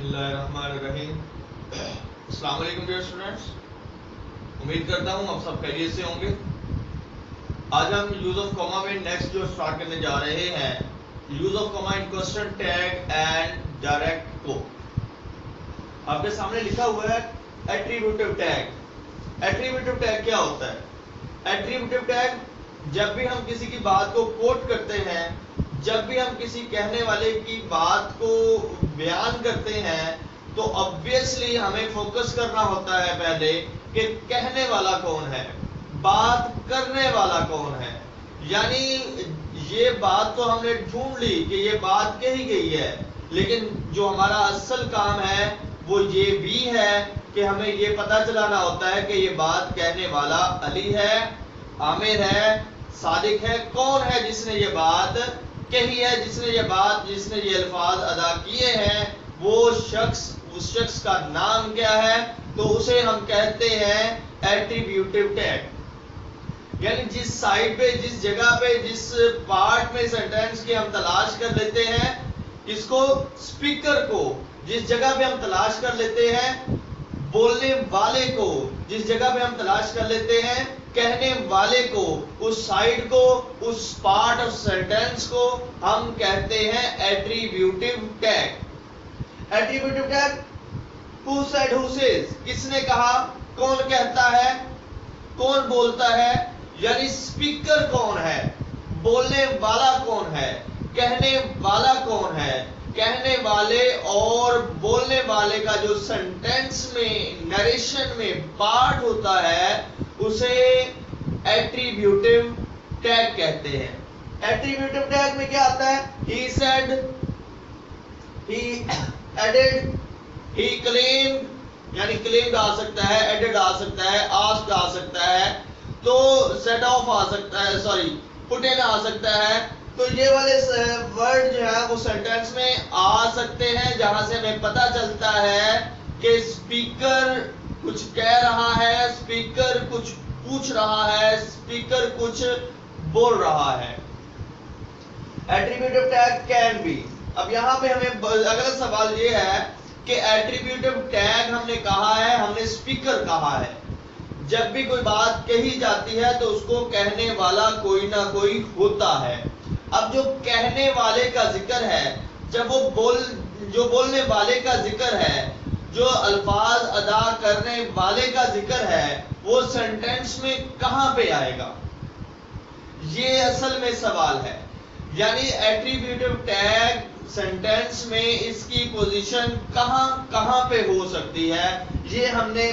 बिस्मिल्लाहिर्रहमानिर्रहीम। अस्सलाम वालेकुम डियर स्टूडेंट्स, उम्मीद करता हूँ आप सब खैरियत से होंगे। आज हम यूज ऑफ कॉमा में नेक्स्ट जो स्टार्ट करने जा रहे हैं, use of comma in question tag and direct को। आपके सामने लिखा हुआ है एट्रीब्यूटिव टैग। एट्रीब्यूटिव टैग क्या होता है? एट्रीब्यूटिव टैग जब भी हम किसी की बात को कोट करते हैं, जब भी हम किसी कहने वाले की बात को बयान करते हैं, तो ऑब्वियसली हमें फोकस करना होता है पहले कि कहने वाला कौन है, बात करने वाला कौन है। यानी ये बात तो हमने ढूंढ ली कि ये बात कही गई है, लेकिन जो हमारा असल काम है वो ये भी है कि हमें ये पता चलाना होता है कि ये बात कहने वाला अली है, आमिर है, सादिक है, कौन है जिसने ये बात कही है, जिसने ये अल्फाज अदा किए हैं, वो शख्स, उस शख्स का नाम क्या है, तो उसे हम कहते हैं एट्रीब्यूटिव टैग। यानी जिस साइड पे, जिस जगह पे, जिस पार्ट में सेंटेंस की हम तलाश कर लेते हैं, किसको? स्पीकर को। जिस जगह पे हम तलाश कर लेते हैं बोलने वाले को, जिस जगह पे हम तलाश कर लेते हैं कहने वाले को, उस साइड को, उस पार्ट ऑफ सेंटेंस को हम कहते हैं attributive tag. Attributive tag who said, who says, किसने कहा, कौन कहता है, कौन बोलता है, यानी स्पीकर कौन है, बोलने वाला कौन है, कहने वाला कौन है। कहने वाले और बोलने वाले का जो सेंटेंस में, नरेशन में पार्ट होता है, उसे एट्रीब्यूटिव टैग कहते हैं। एट्रीब्यूटिव टैग में क्या आता है? He said, he added, he claimed, यानी क्लेम्ड आ सकता है, एडेड आ सकता है, आस्क्ड आ सकता है, तो सेट ऑफ आ सकता है, सॉरी पुट इन आ सकता है। तो ये वाले वर्ड जो है वो सेंटेंस में आ सकते हैं, जहां से हमें पता चलता है कि स्पीकर कुछ कह रहा है, स्पीकर कुछ पूछ रहा है, स्पीकर कुछ बोल रहा है। Attributive tag can be. अब यहां पे हमें अगला सवाल ये है कि एट्रीब्यूटिव टैग हमने कहा है, हमने स्पीकर कहा है। जब भी कोई बात कही जाती है तो उसको कहने वाला कोई ना कोई होता है। अब जो कहने वाले का जिक्र है, जब वो जो बोलने वाले का जिक्र है, जो अल्फाज अदा करने वाले का जिक्र है, वो सेंटेंस में कहां पे आएगा, ये असल में सवाल है। यानी एट्रीब्यूटिव टैग सेंटेंस में इसकी पोजीशन कहां पे हो सकती है, ये हमने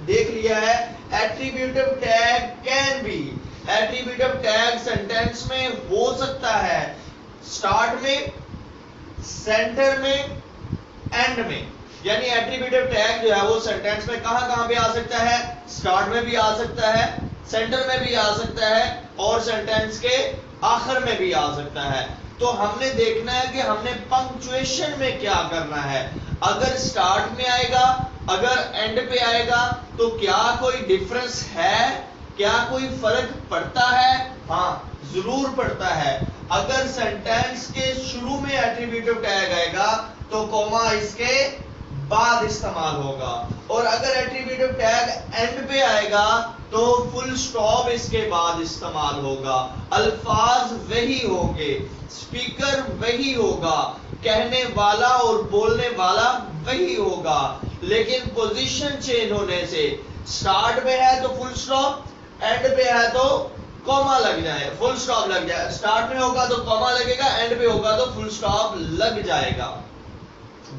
देख लिया है। Attributive tag can be, attributive tag sentence में हो सकता है स्टार्ट में, सेंटर में, एंड में। यानी एट्रीब्यूटिव टैग जो है वो सेंटेंस में कहां पे आ सकता है? स्टार्ट में भी आ सकता है, सेंटर में भी आ सकता है, और सेंटेंस के आखिर में भी आ सकता है। तो हमने देखना है कि हमने पंक्चुएशन में क्या करना है। अगर स्टार्ट में आएगा, अगर एंड पे आएगा, तो क्या कोई डिफरेंस है, क्या कोई फर्क पड़ता है? हाँ, जरूर पड़ता है। अगर सेंटेंस के शुरू में एट्रीब्यूटिव टैग आएगा तो कॉमा इसके बाद इस्तेमाल होगा, और अगर एट्रीब्यूटिव टैग एंड पे आएगा तो फुल स्टॉप इसके बाद इस्तेमाल होगा। अल्फाज वही होंगे, स्पीकर वही होगा, कहने वाला और बोलने वाला वही होगा, लेकिन पोजीशन चेंज होने से स्टार्ट में है तो फुल स्टॉप, एंड पे है तो कॉमा लग जाए, फुल स्टॉप लग जाए। स्टार्ट में होगा तो कॉमा लगेगा, एंड पे होगा तो फुल स्टॉप लग जाएगा।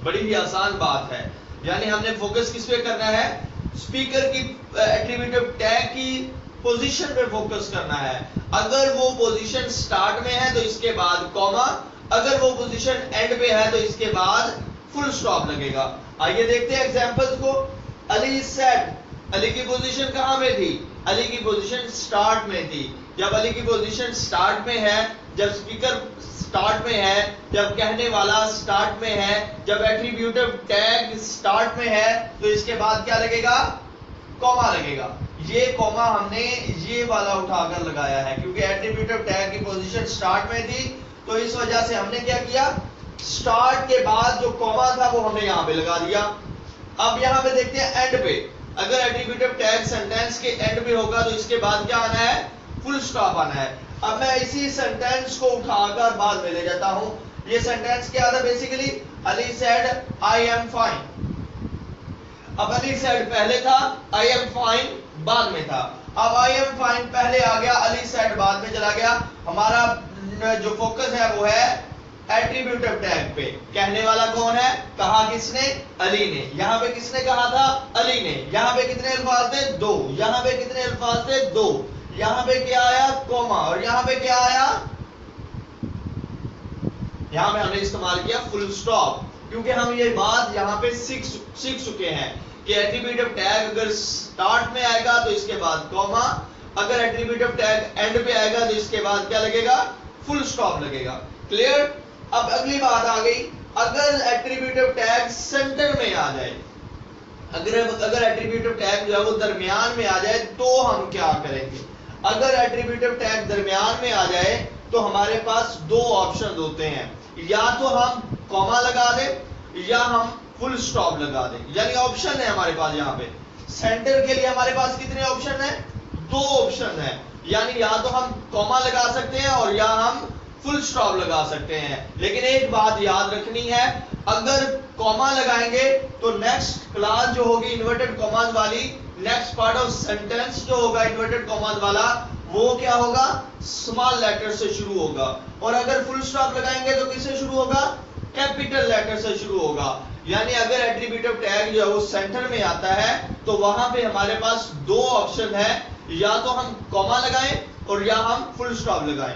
बड़ी ही आसान बात है। यानी हमने फोकस किस पे करना है? स्पीकर की एट्रीब्यूटिव टैग की पोजीशन पे फोकस करना है। अगर वो पोजीशन स्टार्ट में है तो इसके बाद कॉमा, अगर वो पोजीशन एंड पे है तो इसके बाद फुल स्टॉप लगेगा। आइए देखते हैं एग्जांपल्स को। अली सेड, अली की पोजीशन कहां में थी? अली की पोजीशन स्टार्ट में थी। जब अली की पोजीशन स्टार्ट में है, जब स्पीकर स्टार्ट में है, जब कहने वाला स्टार्ट में है, जब एट्रीब्यूटिव टैग स्टार्ट में है, तो इसके बाद क्या लगेगा? कॉमा लगेगा। ये कॉमा हमने ये वाला उठाकर लगाया है, क्योंकि एट्रीब्यूटिव टैग की पोजीशन स्टार्ट में थी, तो इस वजह से हमने क्या किया? स्टार्ट के बाद जो कॉमा था वो हमने यहां पे लगा दिया। अब यहां पे देखते हैं एंड पे, अगर एट्रीब्यूटिव टैग सेंटेंस के एंड पे होगा तो इसके बाद क्या आना है, फुल स्टॉप आना है। अब मैं इसी सेंटेंस को उठाकर बाद में ले जाता हूं। ये सेंटेंस क्या था basically, Ali said I am fine. अब अली सेड पहले था, आई एम फाइन बाद में था। अब आई एम फाइन पहले आ गया, अली सेड बाद में चला गया। हमारा जो फोकस है वो है एट्रीब्यूटिव टैग पे। कहने वाला कौन है, कहा किसने, अली ने। यहां पे किसने कहा था, अली ने। यहां पे कितने अल्फाज थे, 2। यहां पे कितने अल्फाज थे, 2। यहां पे क्या आया, कॉमा। और यहां पे क्या आया, यहां पे हमने इस्तेमाल किया फुल स्टॉप, क्योंकि हम ये बात यहां पे सीख चुके हैं कि एट्रीब्यूटिव टैग अगर स्टार्ट में आएगा तो इसके बाद कॉमा, अगर एट्रीब्यूटिव टैग एंड पे आएगा तो इसके बाद क्या लगेगा, फुल स्टॉप लगेगा। क्लियर। अब अगली बात आ गई, अगर एट्रीब्यूटिव टैग सेंटर में आ जाए, अगर एट्रीब्यूटिव टैग जो है वो दरमियान में आ जाए तो हम क्या करेंगे। अगर एट्रीब्यूटिव टैग दरमियान में आ जाए तो हमारे पास 2 ऑप्शन होते हैं, या तो हम कॉमा लगा दें या हम फुल स्टॉप लगा दें। यानी ऑप्शन है हमारे पास, यहाँ पे सेंटर के लिए हमारे पास कितने ऑप्शन है, 2 ऑप्शन है। यानी या तो हम कॉमा लगा सकते हैं और या हम फुल स्टॉप लगा सकते हैं। लेकिन एक बात याद रखनी है, अगर कॉमा लगाएंगे तो नेक्स्ट क्लास जो होगी इन्वर्टेड कॉमास वाली, नेक्स्ट पार्ट ऑफ सेंटेंस जो होगा इन्वर्टेड कॉमास वाला, वो क्या होगा, स्मॉल लेटर से शुरू होगा। और अगर फुल स्टॉप लगाएंगे तो किससे शुरू होगा, कैपिटल लेटर से शुरू होगा। यानी अगर एट्रीब्यूटिव टैग जो है वो सेंटर में आता है तो वहां पे हमारे पास 2 ऑप्शन है, या तो हम कॉमा लगाएं और या हम फुल स्टॉप लगाएं।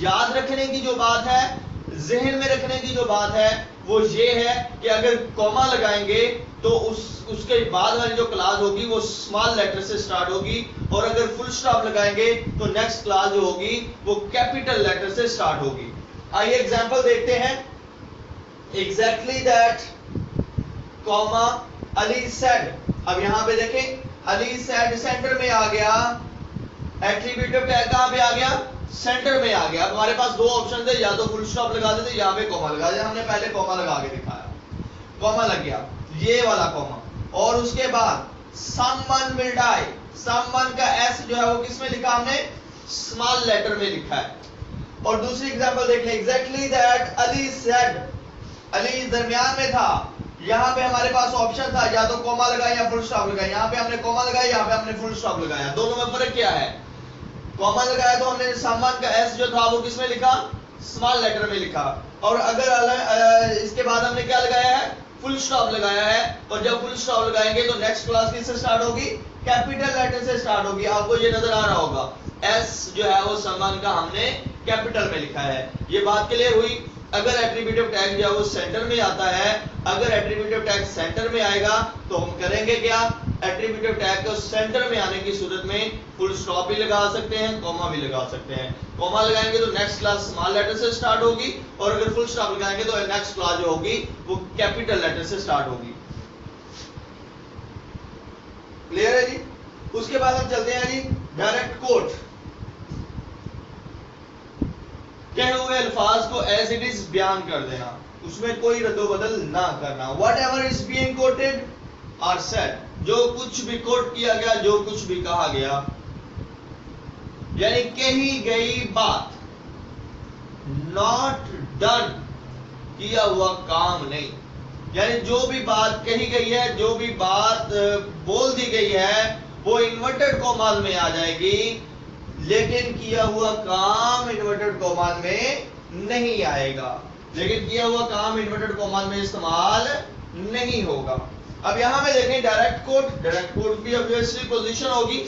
याद रखने की जो बात है, जहन में रखने की जो बात है वो ये है कि अगर कॉमा लगाएंगे तो उसके बाद वाली जो क्लास होगी वो स्मॉल लेटर से स्टार्ट होगी, और अगर फुल स्टॉप लगाएंगे तो नेक्स्ट क्लास जो होगी वो कैपिटल लेटर से स्टार्ट होगी। आइए एग्जांपल देखते हैं। Exactly that comma Ali said. अब यहां पे देखें, अली सेड सेंटर में आ गया, एट्रीब्यूटिव टैग कहां पे आ गया, सेंटर में आ गया। हमारे पास 2 ऑप्शन थे, या तो फुल स्टॉप लगा देते, यहाँ पे कॉमा लगा दिया। हमने पहले कॉमा लगा के दिखाया, कॉमा लग गया, ये वाला कॉमा। और उसके बाद समवन विल डाई, समवन का एस जो है वो किसमें लिखा हमने, स्मॉल लेटर में लिखा है। और दूसरी एग्जांपल देख लें, exactly that Ali said, Ali दरमियान में था। यहाँ पे हमारे पास ऑप्शन था, या तो कॉमा लगाया या फुल स्टॉप लगाया। यहाँ पे हमने कॉमा लगाया, यहाँ पे हमने फुल स्टॉप लगाया। दोनों में फर्क क्या है, कॉमा लगाया तो हमने सम्मान का एस जो था वो किसमें लिखा, स्मॉल लेटर में लिखा। और अगर इसके बाद हमने क्या लगाया है, फुल स्टॉप लगाया है। और जब फुल स्टॉप लगाएंगे तो नेक्स्ट क्लास किससे स्टार्ट होगी, कैपिटल लेटर से स्टार्ट होगी। आपको ये नजर आ रहा होगा, एस जो है वो सम्मान का हमने कैपिटल में लिखा है। ये बात क्लियर हुई। अगर एट्रीब्यूटिव टैग जो है वो सेंटर में आता है, अगर एट्रीब्यूटिव टैग सेंटर में आएगा तो हम करेंगे क्या, एट्रीब्यूटिव टैग को सेंटर में आने की सूरत में फुल स्टॉप भी लगा सकते हैं, कॉमा भी लगा सकते हैं। कॉमा लगाएंगे तो नेक्स्ट क्लास स्मॉल लेटर से स्टार्ट होगी, और अगर फुल स्टॉप लगाएंगे तो नेक्स्ट क्लास जो होगी वो कैपिटल लेटर से स्टार्ट होगी। क्लियर है जी। उसके बाद हम चलते हैं जी डायरेक्ट कोट। कहे हुए अल्फाज को एज इट इज बयान कर देना, उसमें कोई रद्दोबदल ना करना। What ever is being coated और सेड, जो कुछ भी कोट किया गया, जो कुछ भी कहा गया, यानी कही गई बात, नॉट डन, किया हुआ काम नहीं। यानी जो भी बात कही गई है, जो भी बात बोल दी गई है वो इन्वर्टेड कॉमास में आ जाएगी, लेकिन किया हुआ काम इन्वर्टेड कॉमास में नहीं आएगा। लेकिन किया हुआ काम इन्वर्टेड कॉमास में इस्तेमाल नहीं होगा। अब यहां में देखें डायरेक्ट कोट, डायरेक्ट कोट की ऑब्वियसली पोजीशन होगी।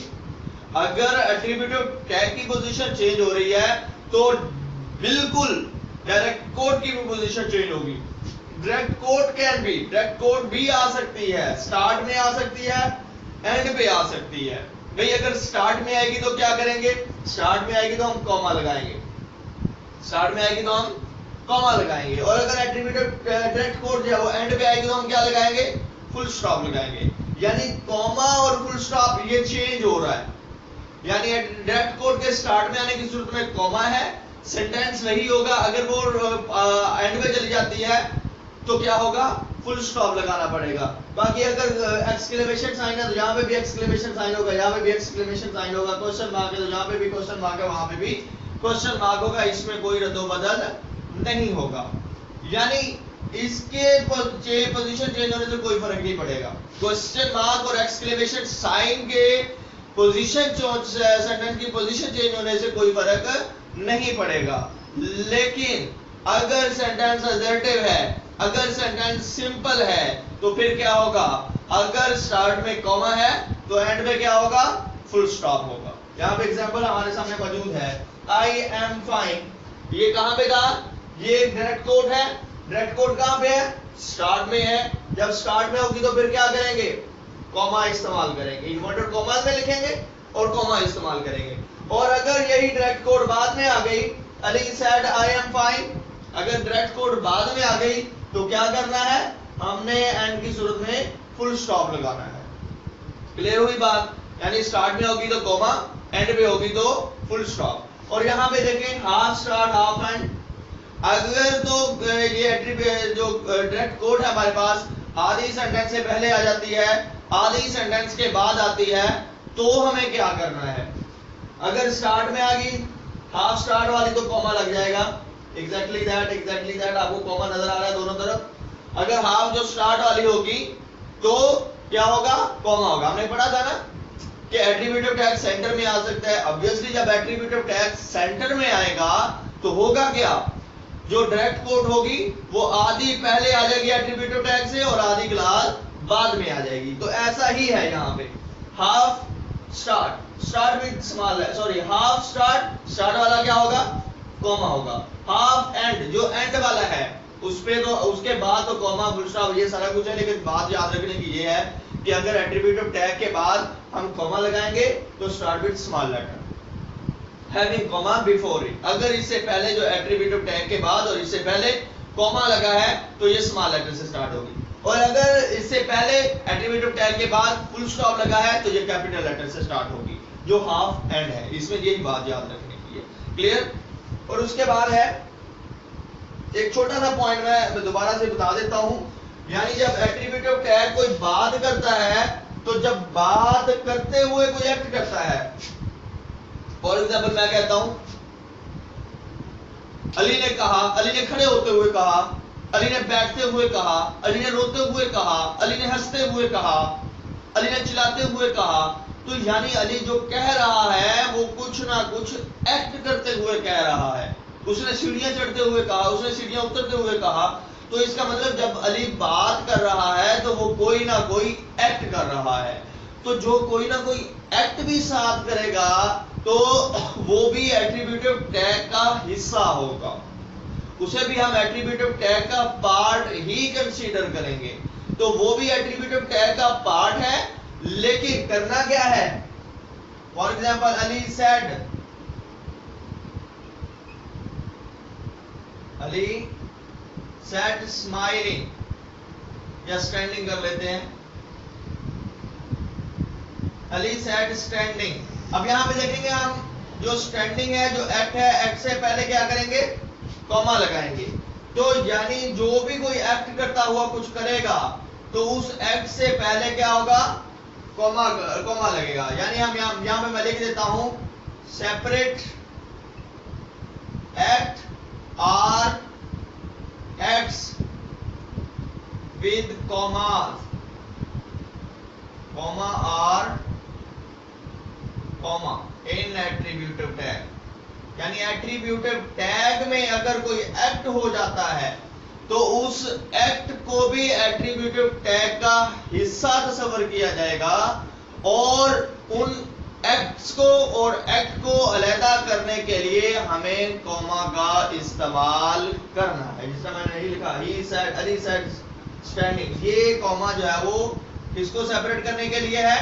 अगर एट्रीब्यूटिव टैग की पोजीशन चेंज हो रही है तो बिल्कुल डायरेक्ट कोट की भी पोजीशन चेंज होगी। Direct quote can be, direct quote भी आ सकती है, स्टार्ट में आ सकती है, एंड पे आ सकती है। भाई अगर स्टार्ट में आएगी तो क्या करेंगे, स्टार्ट में आएगी तो हम कॉमा लगाएंगे, स्टार्ट में आएगी तो हम कॉमा लगाएंगे। और अगर एट्रीब्यूटिव डायरेक्ट कोट जो है वो एंड पे आएगी तो हम क्या लगाएंगे, फुल स्टॉप लगाएंगे। यानी कॉमा और फुल स्टॉप ये चेंज हो रहा है। यानी डायरेक्ट कोट के स्टार्ट में आने की सूरत में कॉमा है, सेंटेंस वही होगा, अगर वो एंड में चली जाती है तो क्या होगा, फुल स्टॉप लगाना पड़ेगा। बाकी अगर एक्सक्लेमेशन साइन है तो यहाँ पे भी एक्सक्लेमेशन साइन होगा, यहाँ पे भी एक्सक्लेमेशन साइन होगा, क्वेश्चन मार्क है तो यहाँ पे भी क्वेश्चन मार्क है, वहां पे भी क्वेश्चन मार्क होगा, इसमें कोई रद्दोबदल नहीं होगा। यानी इसके पोजीशन चेंज होने से कोई फर्क नहीं पड़ेगा। क्वेश्चन मार्क और एक्सक्लेमेशन साइन के पोजीशन सेंटेंस की पोजीशन चेंज होने से कोई फर्क नहीं पड़ेगा। लेकिन अगर सेंटेंस असर्टिव है, अगर सेंटेंस सिंपल है, तो फिर क्या होगा, अगर स्टार्ट में कॉमा है तो एंड में क्या होगा, फुल स्टॉप होगा। यहाँ पे एग्जांपल हमारे सामने मौजूद है, आई एम फाइन, ये कहां पे था, ये डायरेक्ट कोट है, डायरेक्ट कोट कहां पे है, स्टार्ट में है। जब स्टार्ट में होगी तो फिर क्या करेंगे, कॉमा इस्तेमाल करेंगे, इन्वर्टेड कॉमा में लिखेंगे और कॉमा इस्तेमाल करेंगे। और अगर यही डायरेक्ट कोट बाद में आ गई, Ali said I am fine, अगर डायरेक्ट कोट बाद में आ गई तो क्या करना है, हमने एंड की सूरत में फुल स्टॉप लगाना है। क्लियर हुई बात, यानी स्टार्ट में होगी तो कॉमा, एंड में होगी तो फुल स्टॉप। और यहां पे देखें हाफ स्टार्ट हाफ एंड, अगर तो ये एट्रीब्यूट जो डायरेक्ट कोड है हमारे पास आधी सेंटेंस से पहले आ जाती है, आधी सेंटेंस के बाद आती है, तो हमें क्या करना है, अगर स्टार्ट में आ गई हाफ स्टार्ट वाली तो कॉमा लग जाएगा, एग्जैक्टली दैट आपको कॉमा नजर आ रहा है दोनों तरफ। अगर हाफ जो स्टार्ट वाली होगी तो क्या होगा, कॉमा होगा। हमने पढ़ा था ना कि एट्रीब्यूटिव टैग सेंटर में आ सकता है। ऑब्वियसली जब एट्रीब्यूटिव टैग सेंटर में आएगा तो होगा क्या, जो डायरेक्ट कोड होगी वो आधी पहले आ जाएगी एट्रीब्यूटिव टैग से और आधी क्लास बाद में आ जाएगी। तो ऐसा ही है यहाँ पे, half start, start with small है, सॉरी हाफ स्टार्ट, स्टार्ट वाला क्या होगा, कॉमा होगा। हाफ एंड, जो एंड वाला है उस पे तो उसके बाद तो कॉमा फुल स्टॉप ये सारा कुछ है। लेकिन बात याद रखने की ये है कि अगर एट्रीब्यूटिव टैग के बाद हम कॉमा लगाएंगे तो start with small letter having comma before it. अगर इससे पहले जो एट्रीब्यूटिव टैग के बाद और इससे पहले कॉमा लगा है तो ये स्मॉल लेटर से स्टार्ट होगी, और अगर इससे पहले एट्रीब्यूटिव टैग के बाद फुल स्टॉप लगा है तो ये कैपिटल लेटर से स्टार्ट होगी, जो हाफ एंड है। इसमें यही बात याद रखने की है। क्लियर। और उसके बाद है एक छोटा सा पॉइंट मैं दोबारा से बता देता हूं, यानी जब एट्रीब्यूटिव टैग कोई बात करता है तो जब बात करते हुए कोई एक्ट करता है, फॉर एग्जाम्पल मैं कहता हूं अली ने कहा, अली ने खड़े होते हुए कहा, अली ने बैठते हुए कहा, अली ने रोते हुए कहा, अली ने हंसते हुए कहा, अली ने चिल्लाते हुए कहा। तो यानी अली जो कह रहा है वो कुछ ना कुछ एक्ट करते हुए कह रहा है। उसने सीढ़ियां चढ़ते हुए कहा, उसने सीढ़ियां उतरते हुए कहा। तो इसका मतलब जब अली बात कर रहा है तो वो कोई ना कोई एक्ट कर रहा है। तो जो कोई ना कोई एक्ट भी साथ करेगा तो वो भी एट्रीब्यूटिव टैग का हिस्सा होगा, उसे भी हम एट्रीब्यूटिव टैग का पार्ट ही कंसीडर करेंगे। तो वो भी एट्रीब्यूटिव टैग का पार्ट है, लेकिन करना क्या है, for example Ali said, Ali said smiling, या स्टैंडिंग कर लेते हैं, अली सेड स्टैंडिंग। अब यहां पे देखेंगे हम, जो स्टैंडिंग है, जो एक्ट है, एक्ट से पहले क्या करेंगे, कॉमा लगाएंगे। तो यानी जो भी कोई एक्ट करता हुआ कुछ करेगा तो उस एक्ट से पहले क्या होगा, कॉमा लगेगा। यानी हम यहां पे मैं लिख देता हूं separate act or acts with commas, comma or comma in attributive tag. यानी एट्रीब्यूटिव टैग में अगर कोई एक्ट हो जाता है तो उस एक्ट को भी एट्रीब्यूटिव टैग का हिस्सा तस्वर किया जाएगा, और उन एक्ट्स को और एक्ट को अलहदा करने के लिए हमें कॉमा का इस्तेमाल करना है। जिससे मैंने नहीं लिखा he said, Ali said standing, ये कॉमा जो है वो किसको सेपरेट करने के लिए है,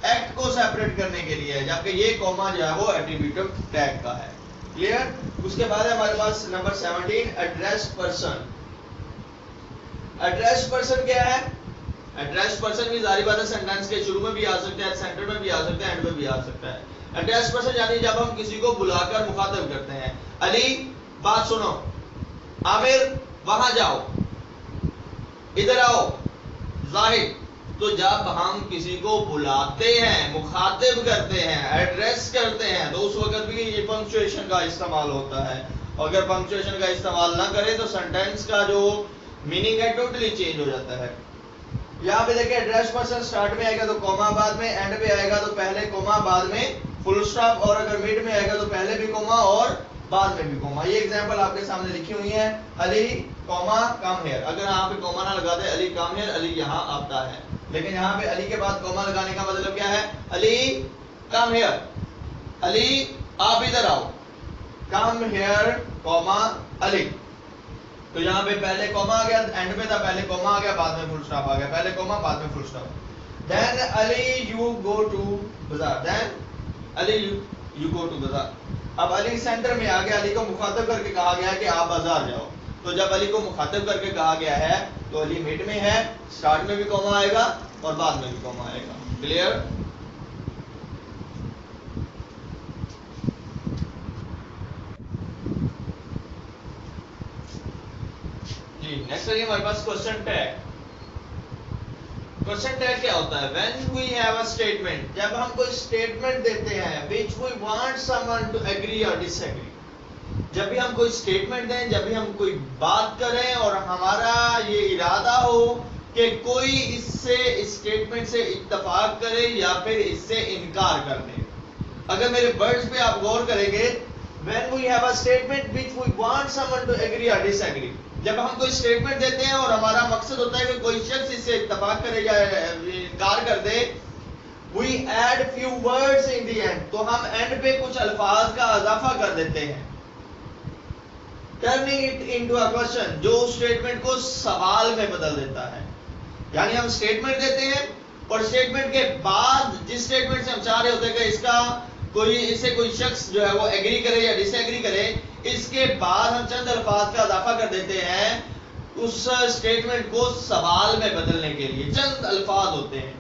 एक्ट को सेपरेट करने के लिए है, जबकि ये कॉमा जो है वो एट्रीब्यूटिव टैग का है। क्लियर। उसके बाद है हमारे पास number 17 addressed person. Addressed person क्या है, एड्रेस्ड पर्सन भी जारी बात है सेंटेंस के शुरू में भी आ सकता है, सेंटर में भी आ सकता है, एंड में भी आ सकता है। एड्रेस्ड पर्सन यानी जब हम किसी को बुलाकर मुखातब करते हैं। अली बात सुनो, आमिर वहां जाओ, इधर आओ, जाहिद। तो जब हम किसी को बुलाते हैं, मुखातिब करते हैं, एड्रेस करते हैं, तो उस वक्त भी ये पंक्चुएशन का इस्तेमाल होता है। अगर पंक्चुएशन का इस्तेमाल ना करें तो सेंटेंस का जो मीनिंग है टोटली चेंज हो जाता है। यहाँ पे देखिए एड्रेस पर्सन स्टार्ट में आएगा तो कॉमा बाद में, एंड पे आएगा तो पहले कॉमा बाद में फुल स्टॉप, और अगर मिड में आएगा तो पहले भी कॉमा और बाद में भी कॉमा। ये एग्जांपल आपके सामने लिखी हुई है, अली कॉमा कम हेयर। अगर यहाँ पे कॉमा ना लगाते, अली कम हेयर, अली यहाँ आता है, लेकिन यहाँ पे अली के बाद कॉमा लगाने का मतलब क्या है, अली कम हेयर, अली आप इधर आओ, कम हेयर कॉमा अली। तो यहाँ पे पहले कॉमा आ गया, एंड में था पहले कॉमा आ गया, बाद में फुल स्टॉप आ गया, पहले कॉमा बाद में full stop. Then Ali you go to bazaar, then Ali you go to bazaar. अब अली सेंटर में आ गया, अली को मुखातिब करके कहा गया है कि आप बाजार जाओ। तो जब अली को मुखातिब करके कहा गया है तो अली मिड में है, स्टार्ट में भी कॉमा आएगा और बाद में भी कॉमा आएगा। क्लियर? नेक्स्ट है हमारे पास क्वेश्चन टैग। क्वेश्चन टैग क्या होता है? When we have a statement, जब हम कोई स्टेटमेंट देते हैं which we want someone to agree और डिसएग्री। जब भी हम कोई स्टेटमेंट दें, जब भी हम कोई बात करें और हमारा ये इरादा हो कि कोई इससे इस स्टेटमेंट से इत्तेफाक करे या फिर इससे इनकार कर दे। अगर मेरे वर्ड्स पे आप गौर करेंगे, when we have a statement which we want someone to agree और डिसएग्री, जब हम कोई स्टेटमेंट देते हैं और हमारा मकसद होता है कि कोई शख्स इससे इत्तेफाक करे या इनकार कर दे, we add few words in the end, तो हम एंड पे कुछ अल्फाज का इजाफा कर देते हैं, turning it into a question, जो स्टेटमेंट को सवाल में बदल देता है। यानी हम स्टेटमेंट देते हैं और स्टेटमेंट के बाद जिस स्टेटमेंट से हम चाह रहे होते हैं कि इससे कोई शख्स जो है वो एग्री करे या डिसएग्री करे, इसके बाद हम चंद अल्फाज का इजाफा कर देते हैं उस स्टेटमेंट को सवाल में बदलने के लिए। चंद अल्फाज होते हैं,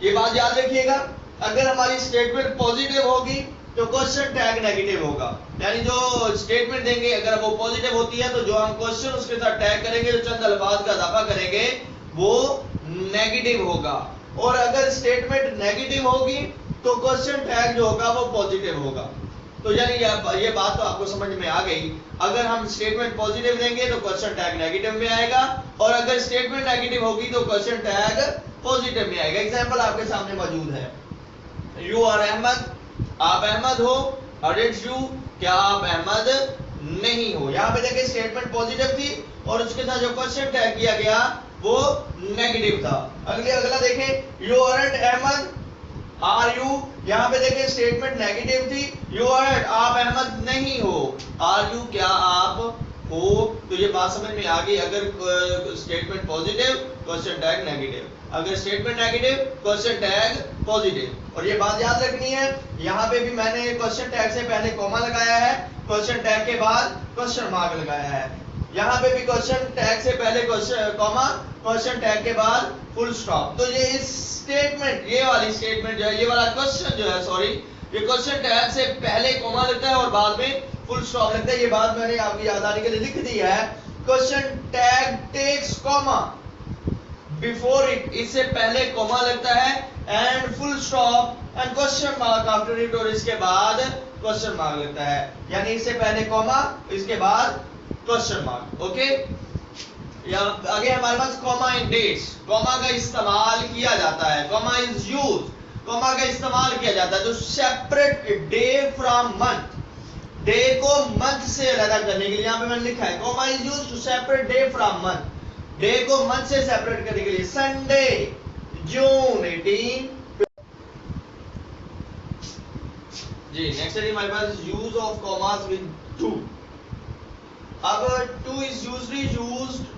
ये बात याद रखिएगा। अगर हमारी स्टेटमेंट पॉजिटिव होगी तो क्वेश्चन टैग नेगेटिव होगा, यानी जो स्टेटमेंट देंगे अगर वो पॉजिटिव होती है तो जो हम क्वेश्चन उसके साथ टैग करेंगे, जो चंद अल्फाज का इजाफा करेंगे वो नेगेटिव होगा। और अगर स्टेटमेंट नेगेटिव होगी तो क्वेश्चन टैग जो होगा वो पॉजिटिव होगा। तो यानी ये बात तो आपको समझ में आ गई। अगर हम स्टेटमेंट पॉजिटिव देंगे तो क्वेश्चन टैग नेगेटिव में आएगा, और अगर स्टेटमेंट नेगेटिव होगी तो क्वेश्चन टैग पॉजिटिव में आएगा। एग्जांपल आपके सामने मौजूद है, यू आर अहमद, आप अहमद हो, आरंट यू, क्या आप अहमद नहीं हो। यहाँ पे देखिए स्टेटमेंट पॉजिटिव थी और उसके साथ जो क्वेश्चन टैग किया गया वो नेगेटिव था। अगला देखें, you aren't Ahmed, are you, यहाँ पे देखिए स्टेटमेंट नेगेटिव थी, यू आर, आप अहमद नहीं हो, आर यू, क्या आप हो। तो ये बात समझ में आ गई। अगर statement positive question tag negative, अगर statement negative question tag positive. और ये बात याद रखनी है, यहाँ पे भी मैंने क्वेश्चन टैग से पहले कॉमा लगाया है, क्वेश्चन टैग के बाद क्वेश्चन मार्क लगाया है। यहाँ पे भी क्वेश्चन टैग से पहले कॉमा, क्वेश्चन टैग के बाद फुल स्टॉप। तो ये इस स्टेटमेंट, ये वाली स्टेटमेंट जो है, ये वाला क्वेश्चन जो है, सॉरी, ये क्वेश्चन टैग से पहले कॉमा लगता है और बाद में फुल स्टॉप लगता है। ये बात मैंने आपकी याद आने के लिए लिख दी है। Question tag takes comma before it, इससे पहले कॉमा लगता है, and full stop and question mark after it, और इसके बाद क्वेश्चन मार्क लगता है। यानी इससे पहले कॉमा, इसके बाद क्वेश्चन मार्क। ओके, आगे हमारे पास कॉमा इन डेट्स, कॉमा का इस्तेमाल किया जाता है, कॉमा इज यूज, कॉमा का इस्तेमाल किया जाता है जो separate day from month, day को मंथ से अलग करने के लिए। यहाँ पे मैंने लिखा है comma is use to separate day from month, day को मंथ से सेपरेट करने के लिए। संडे, जून 18। जी नेक्स्ट है हमारे पास use of commas with too. अब too is usually used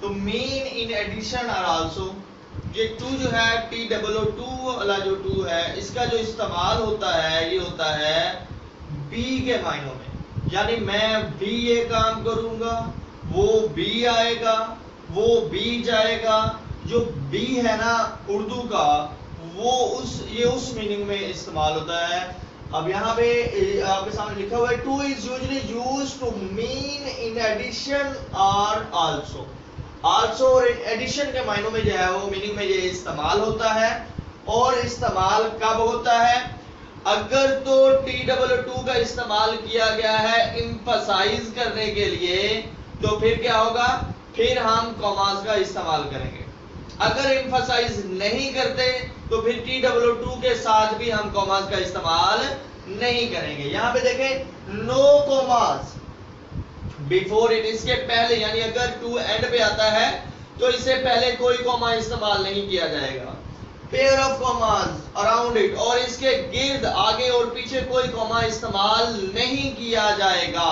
to mean in addition और आल्सो। ये टू जो है, TOO वाला जो टू है, इसका जो इस्तेमाल होता है ये होता है बी के मायनों में। यानी मैं भी ये काम करूंगा, वो बी आएगा, वो बी जाएगा। जो बी है ना उर्दू का, वो उस मीनिंग में इस्तेमाल होता है। अब यहाँ पे आपके सामने लिखा हुआ है too is usually used to mean in addition और आल्सो। आल्सो और एडिशन के मायनों में जो है वो मीनिंग में ये इस्तेमाल होता है। और इस्तेमाल कब होता है? अगर तो TW2 का इस्तेमाल किया गया है एम्फसाइज करने के लिए तो फिर क्या होगा? फिर हम कॉमास का इस्तेमाल करेंगे। अगर एम्फसाइज नहीं करते तो फिर TW2 के साथ भी हम कॉमास का इस्तेमाल नहीं करेंगे। यहां पे देखें नो कॉमास बिफोर इट, इसके पहले, यानी अगर टू एंड पे आता है तो इससे पहले कोई कॉमा इस्तेमाल नहीं किया जाएगा। Pair of commas around it, और इसके गिर्द आगे और पीछे कोई कॉमा इस्तेमाल नहीं किया जाएगा।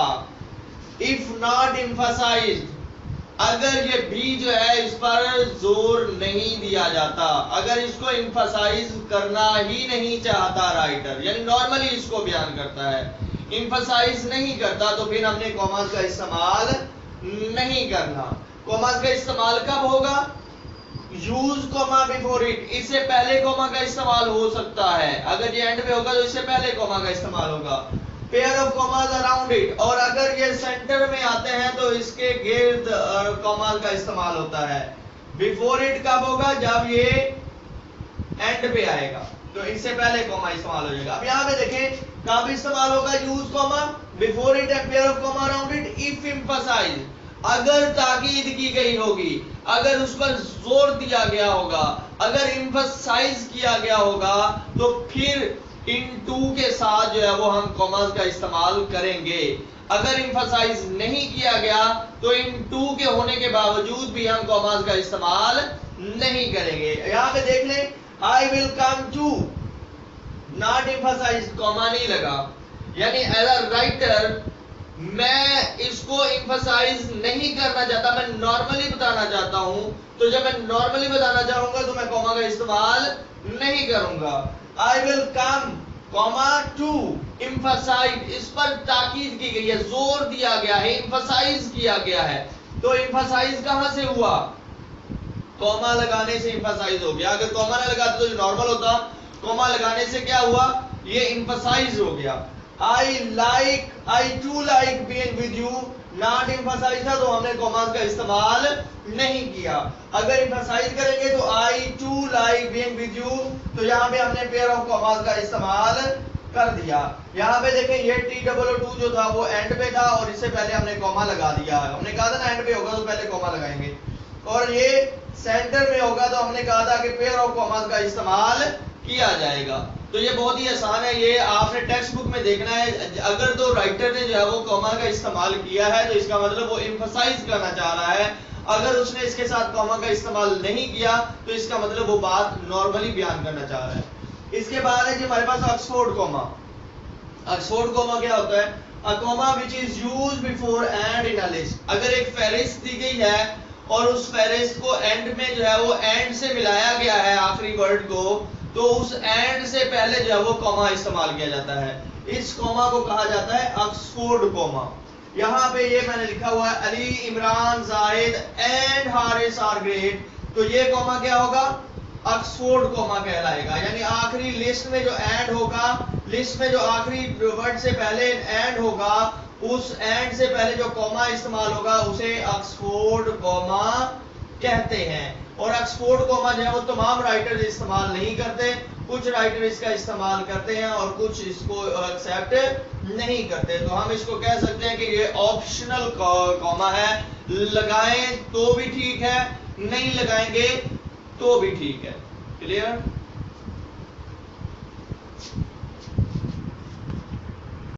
इफ नॉट एम्फसाइज्ड, अगर ये भी जो है इस पर जोर नहीं दिया जाता, अगर इसको एम्फसाइज करना ही नहीं चाहता राइटर, यानी नॉर्मली इसको बयान करता है, एम्फसाइज नहीं करता, तो फिर हमने कॉमास का इस्तेमाल नहीं करना। कॉमास का इस्तेमाल कब होगा? यूज कॉमा बिफोर इट, इससे पहले कॉमा का इस्तेमाल हो सकता है। अगर ये एंड पे होगा तो इससे पहले कॉमा का इस्तेमाल होगा। Pair of commas around it, और अगर ये सेंटर में आते हैं तो इसके गिर्द कॉमास का इस्तेमाल होता है। बिफोर इट कब होगा? जब ये एंड पे आएगा, तो इससे पहले कॉमा इस्तेमाल हो जाएगा। अब यहाँ पे देखें कब इस्तेमाल होगा use comma? Before it and pair of comma around it if emphasize, अगर ताकीद की गई होगी, अगर उस पर जोर दिया गया होगा, अगर एम्फसाइज किया गया होगा, तो फिर इन टू के साथ जो है वो हम कॉमास का इस्तेमाल करेंगे। अगर एम्फसाइज नहीं किया गया तो इन टू के होने के बावजूद भी हम कॉमास का इस्तेमाल नहीं करेंगे। यहां पे देख लें I will come too, not emphasize, comma नहीं लगा, यानी एज अ राइटर मैं इसको एम्फसाइज नहीं करना चाहता, मैं नॉर्मली बताना चाहता हूं। तो जब मैं नॉर्मली बताना चाहूंगा तो मैं कॉमा का इस्तेमाल नहीं करूंगा। I will come comma too emphasize, इस पर ताकीद की गई है, जोर दिया गया है, एम्फसाइज किया गया है। तो एम्फसाइज कहां से हुआ? कॉमा लगाने से एम्फसाइज हो गया। अगर कॉमा ना लगाते तो जो नॉर्मल होता, कॉमा लगाने से क्या हुआ? ये एम्फसाइज हो गया। I too like being with you, not emphasize था तो हमने कॉमास का इस्तेमाल नहीं किया। अगर एम्फसाइज करेंगे तो I too like being with you, तो यहाँ पे हमने पेयर ऑफ कॉमास का इस्तेमाल कर दिया। यहाँ पे देखें ये TW2 जो था वो एंड पे था और इससे पहले हमने कॉमा लगा दिया। हमने कहा था ना एंड पे होगा तो पहले कॉमा लगाएंगे, और ये सेंटर में होगा तो हमने कहा था कि पेयर ऑफ कॉमास का इस्तेमाल किया जाएगा। तो ये बहुत ही आसान है, ये आपने टेक्स्ट बुक में देखना है। अगर तो राइटर ने जो है वो कॉमा का इस्तेमाल किया है तो इसका मतलब वो एम्फसाइज करना चाह रहा है। अगर उसने इसके साथ कॉमा का इस्तेमाल नहीं किया तो इसका मतलब वो बात नॉर्मली बयान करना चाह रहा है। इसके बाद है जी हमारे पास ऑक्सफोर्ड कॉमा। ऑक्सफोर्ड कॉमा क्या होता है? A comma which is used before and in a list. अगर एक फेरिस्त दी गई है और उस फेरिस्त को एंड में जो है वो एंड से मिलाया गया है आखिरी वर्ड को, तो उस एंड से पहले जो है वो कॉमा इस्तेमाल किया जाता है। इस कॉमा को कहा जाता है ऑक्सफोर्ड कॉमा। यहाँ पे ये मैंने लिखा हुआ है Ali, Imran, Zahid and Haris are great, तो ये कॉमा क्या होगा? ऑक्सफोर्ड कॉमा कहलाएगा। यानी आखिरी लिस्ट में जो एंड होगा, लिस्ट में जो आखिरी वर्ड से पहले एंड होगा, उस एंड से पहले जो कॉमा इस्तेमाल होगा उसे ऑक्सफोर्ड कॉमा कहते हैं। और ऑक्सफोर्ड कॉमा जो है वो तमाम राइटर्स इस्तेमाल नहीं करते, कुछ राइटर इसका इस्तेमाल करते हैं और कुछ इसको एक्सेप्ट नहीं करते। तो हम इसको कह सकते हैं कि ये ऑप्शनल कॉमा है, लगाएं तो भी ठीक है, नहीं लगाएंगे तो भी ठीक है। क्लियर?